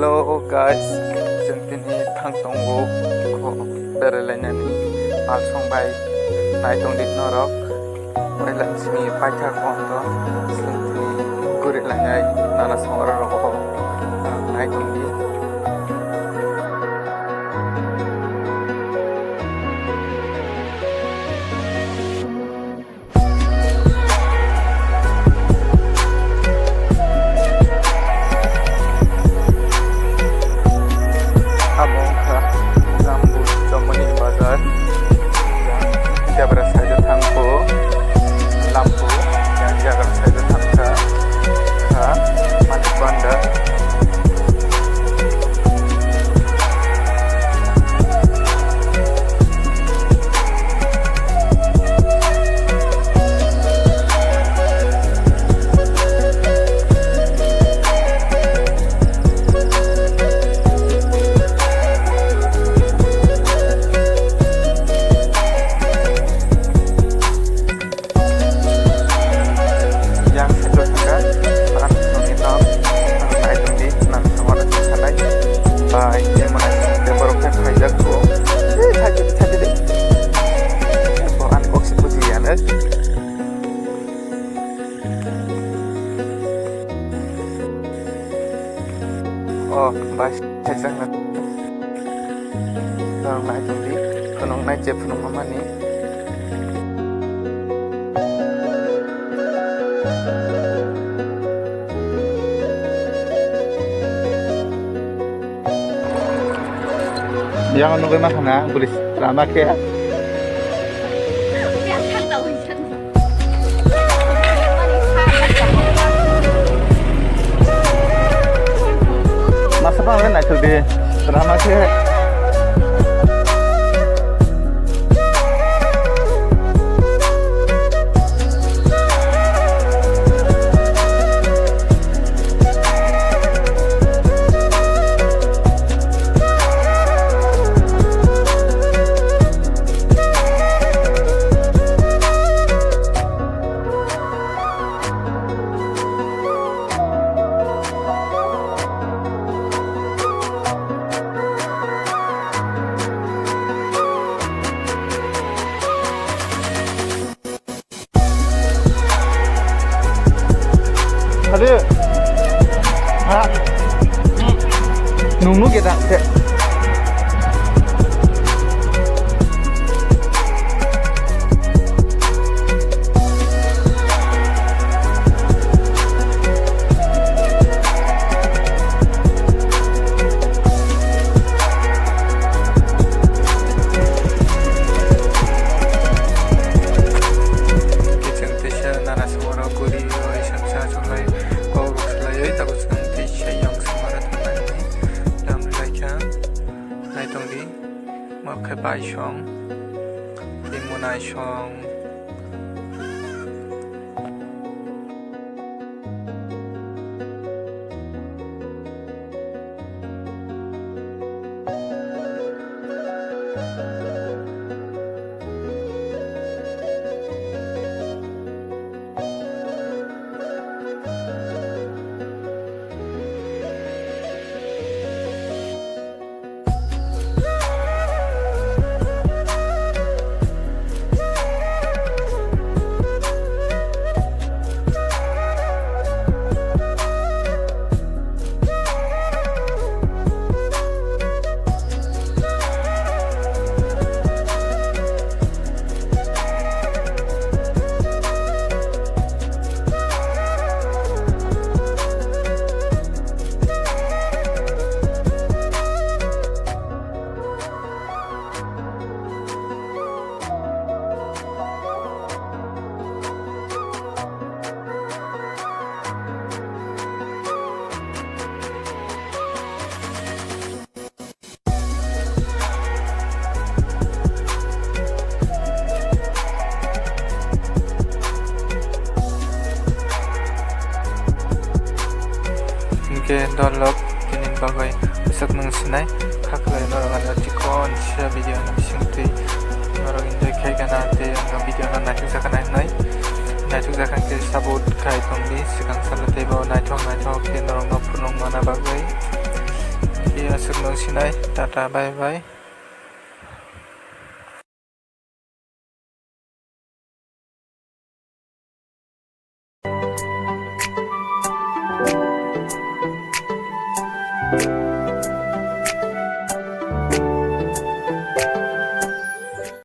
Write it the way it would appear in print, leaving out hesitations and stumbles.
Hello guys, जों दिनै थांनांगौ बेरायलायनानै माल संबाय नायदोंदि नरक बायलांसिनि फायथा खन्द जों दिनै गुरिलायनाय नाना संग्रा रग नायदोंदि Jabar saja tangko lampu yang jaga saja tangka mati banda Oh, baik, saya sangat orang naik tadi, penung naik je penung mama ni. Yang nunggu mana? Polis lama ke? Masa apa nak cuci? Drama ke? Ada, nunggu kita. Makai bai shong, limunai shong. Ke dolok kinin bagai besok nungsinai kaklai norang tikon sia video na bisingti norang enjoy kai kana te ang video na naik sakan naik sakan ke sabut kai tongdi sikang salate bawa naik ke norang no punong mana bagai usap nung sinay. Tata, bye bye.